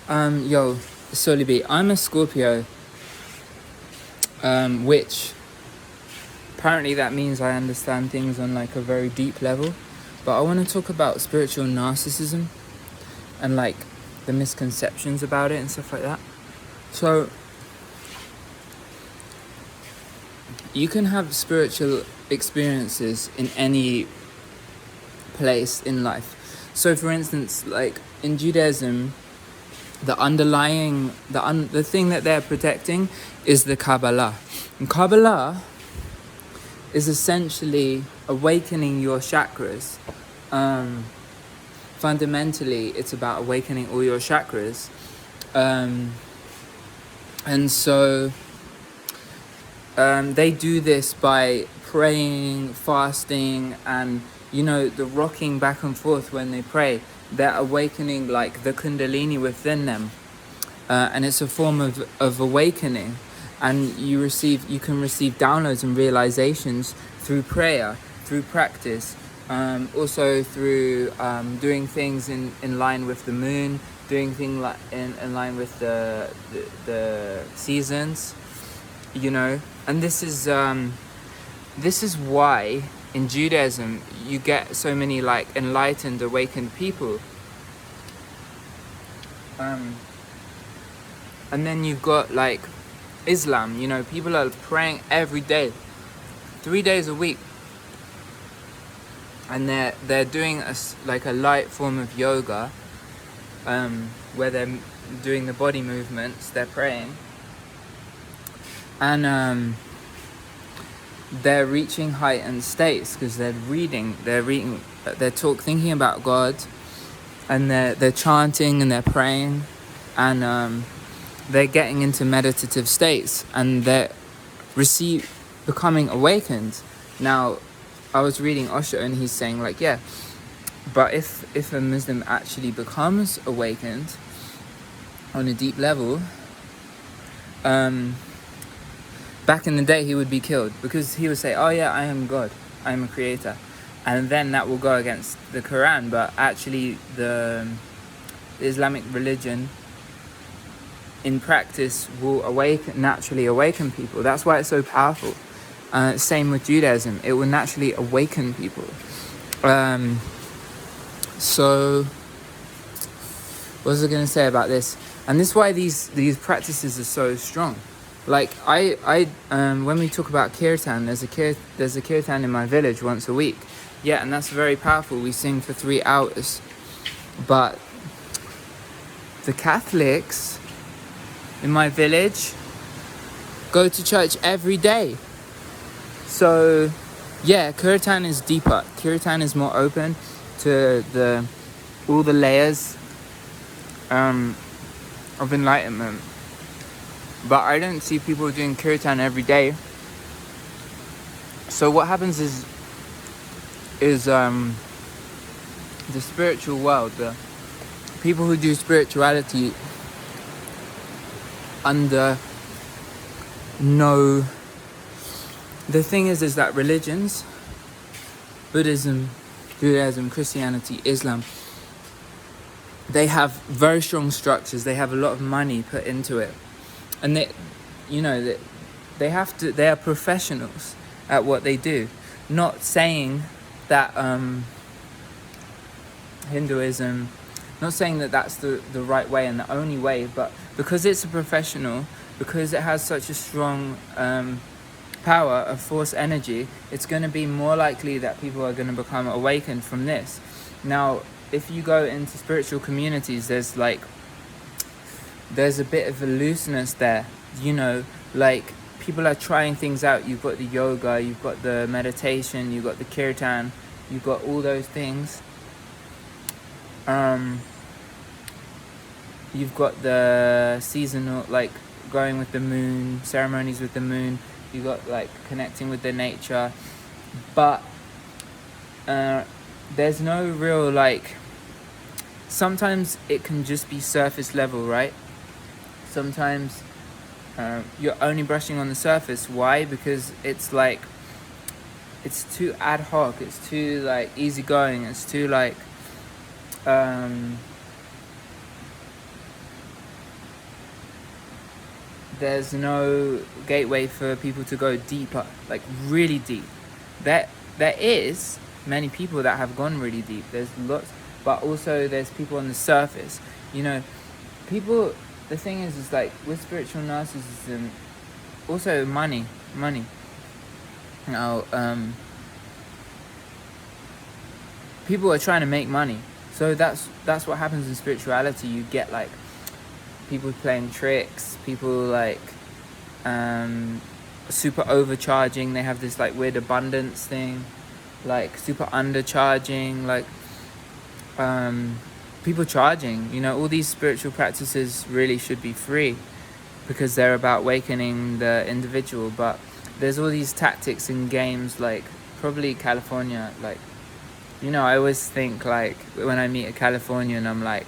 Yo, Soli B, I'm a Scorpio, which apparently that means I understand things on like a very deep level. But I want to talk about spiritual narcissism and like the misconceptions about it and stuff like that. So you can have spiritual experiences in any place in life. So for instance, like in Judaism, the thing that they're protecting is the Kabbalah. And Kabbalah is essentially awakening your chakras. Fundamentally, it's about awakening all your chakras. And so they do this by praying, fasting, and the rocking back and forth when they pray. They're awakening like the Kundalini within them, and it's a form of awakening. And you can receive downloads and realizations through prayer, through practice, also through doing things in line with the moon, doing things like in line with the seasons, And this is why in Judaism you get so many like enlightened, awakened people. And then you've got like Islam, people are praying every day, 3 days a week, and they're doing a light form of yoga, where they're doing the body movements, they're praying, and they're reaching heightened states because they're thinking about God, and they're chanting and they're praying, and they're getting into meditative states, and they're becoming awakened. Now, I was reading Osho, and he's saying like, yeah, but if a Muslim actually becomes awakened on a deep level, back in the day he would be killed, because he would say, oh yeah, I am God, I am a creator, and then that will go against the Quran. But actually the Islamic religion in practice will naturally awaken people. That's why it's so powerful. Same with Judaism, it will naturally awaken people. So what was I going to say about this? And this is why these practices are so strong. Like when we talk about kirtan, there's a kirtan in my village once a week. Yeah, and that's very powerful. We sing for 3 hours. But the Catholics in my village go to church every day. So yeah, kirtan is deeper. Kirtan is more open to all the layers of enlightenment. But I don't see people doing kirtan every day. So what happens is the spiritual world, the people who do spirituality the thing is that religions, Buddhism, Judaism, Christianity, Islam, they have very strong structures. They have a lot of money put into it, and they are professionals at what they do. Not saying that Hinduism, not saying that that's the right way and the only way, but because it's a professional, because it has such a strong power of force energy, it's going to be more likely that people are going to become awakened from this. Now, if you go into spiritual communities, there's a bit of a looseness there, like people are trying things out. You've got the yoga, you've got the meditation, you've got the kirtan, you've got all those things. You've got the seasonal, like going with the moon, ceremonies with the moon. You got like connecting with the nature, but there's no real sometimes it can just be surface level, right? Sometimes you're only brushing on the surface. Why? Because it's too ad hoc, it's too easygoing, it's too there's no gateway for people to go deeper, like really deep. There is many people that have gone really deep. There's lots, but also there's people on the surface. You know, people. The thing is like with spiritual narcissism, also money. Now, people are trying to make money, so that's what happens in spirituality. You get like people playing tricks, people like super overcharging. They have this like weird abundance thing, like super undercharging, like people charging. You know, all these spiritual practices really should be free because they're about awakening the individual, but there's all these tactics and games, like probably California, like, you know, I always think like when I meet a Californian, I'm like,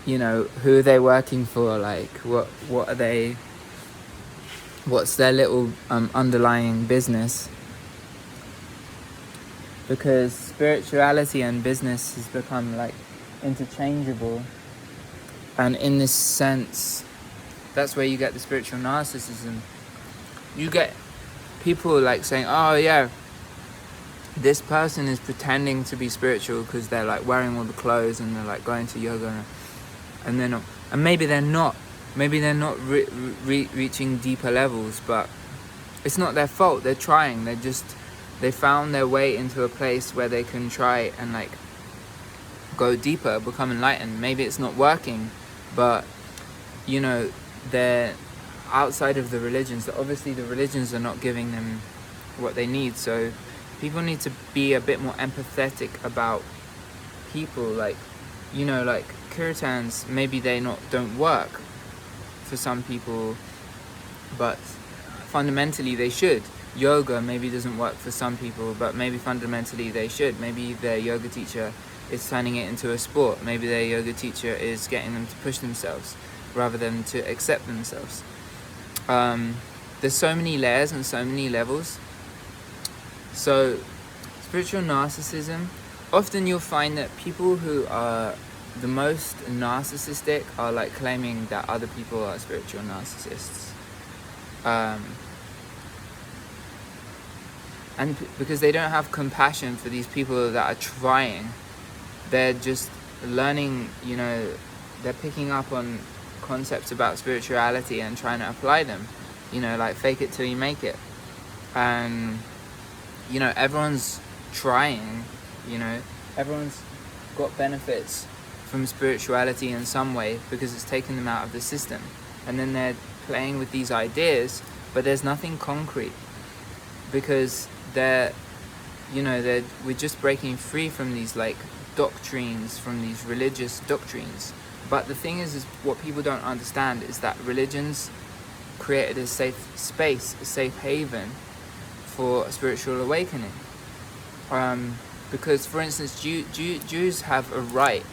you know, who are they working for? Like, what are they? What's their little underlying business? Because spirituality and business has become like interchangeable, and in this sense, that's where you get the spiritual narcissism. You get people like saying, "Oh yeah, this person is pretending to be spiritual because they're like wearing all the clothes and they're like going to yoga." And they're not, and maybe they're not reaching deeper levels, but it's not their fault. They're trying. They found their way into a place where they can try and like go deeper, become enlightened. Maybe it's not working, but you know, they're outside of the religions. Obviously the religions are not giving them what they need, so people need to be a bit more empathetic about people. Like, you know, like kirtans, maybe they don't work for some people, but fundamentally they should. Yoga maybe doesn't work for some people, but maybe fundamentally they should. Maybe their yoga teacher is turning it into a sport. Maybe their yoga teacher is getting them to push themselves rather than to accept themselves. There's so many layers and so many levels. So spiritual narcissism, often you'll find that people who are the most narcissistic are like claiming that other people are spiritual narcissists, and because they don't have compassion for these people that are trying. They're just learning, you know, they're picking up on concepts about spirituality and trying to apply them, you know, like fake it till you make it. And you know, everyone's trying, you know, everyone's got benefits from spirituality in some way because it's taken them out of the system, and then they're playing with these ideas, but there's nothing concrete because we're just breaking free from these like doctrines, from these religious doctrines. But the thing is what people don't understand is that religions created a safe space, a safe haven for spiritual awakening. Because, for instance, Jews have a right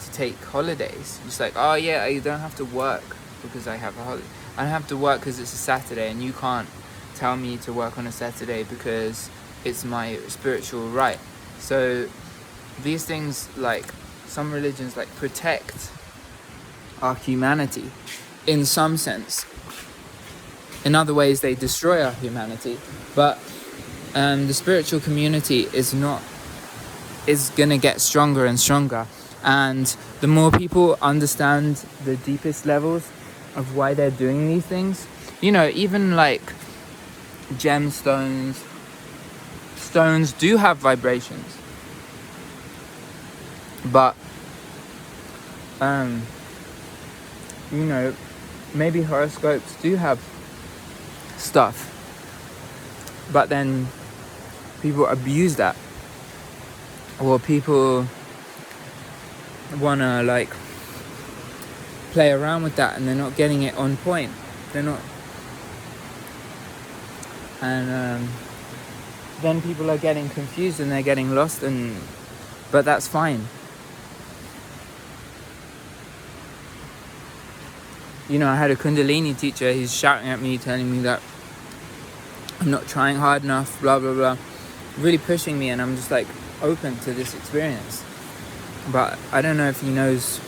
to take holidays. It's like, oh yeah, I don't have to work because I have a holiday. I don't have to work because it's a Saturday, and you can't tell me to work on a Saturday because it's my spiritual right. So these things, like some religions, like protect our humanity in some sense. In other ways, they destroy our humanity. But the spiritual community is gonna get stronger and stronger. And the more people understand the deepest levels of why they're doing these things, you know, even like gemstones, stones do have vibrations. But, you know, maybe horoscopes do have stuff. But then people abuse that. Or people wanna like play around with that and they're not getting it on point. They're not. And then people are getting confused and they're getting lost, but that's fine. You know, I had a Kundalini teacher, he's shouting at me, telling me that I'm not trying hard enough, blah, blah, blah. Really pushing me, and I'm just like open to this experience. But I don't know if he knows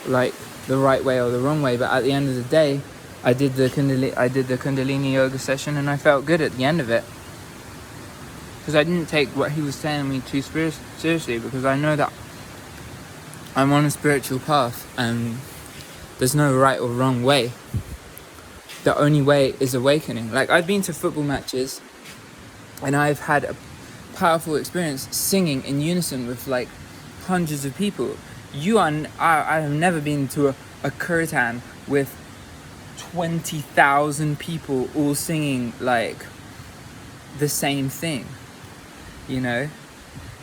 like the right way or the wrong way, but at the end of the day, I did the Kundalini yoga session, and I felt good at the end of it, because I didn't take what he was telling me too seriously, because I know that I'm on a spiritual path and there's no right or wrong way. The only way is awakening. Like, I've been to football matches and I've had a powerful experience singing in unison with like hundreds of people. I have never been to a kirtan with 20,000 people all singing like the same thing, you know,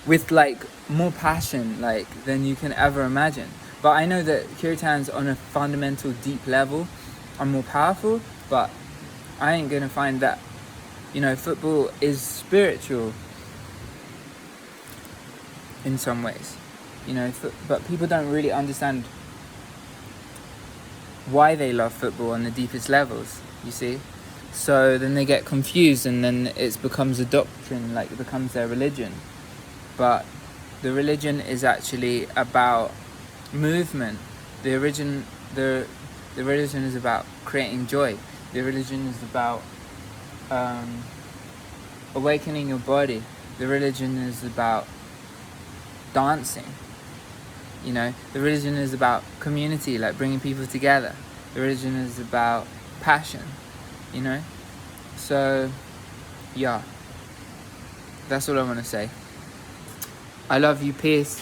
with like more passion like than you can ever imagine. But I know that kirtans on a fundamental deep level are more powerful, but I ain't gonna find that, you know, football is spiritual in some ways, you know, but people don't really understand why they love football on the deepest levels, you see. So then they get confused, and then it becomes a doctrine, like it becomes their religion. But the religion is actually about movement. The religion is about creating joy. The religion is about awakening your body. The religion is about dancing. You know, the religion is about community, like bringing people together. The religion is about passion, you know. So, yeah, that's all I want to say. I love you. Peace.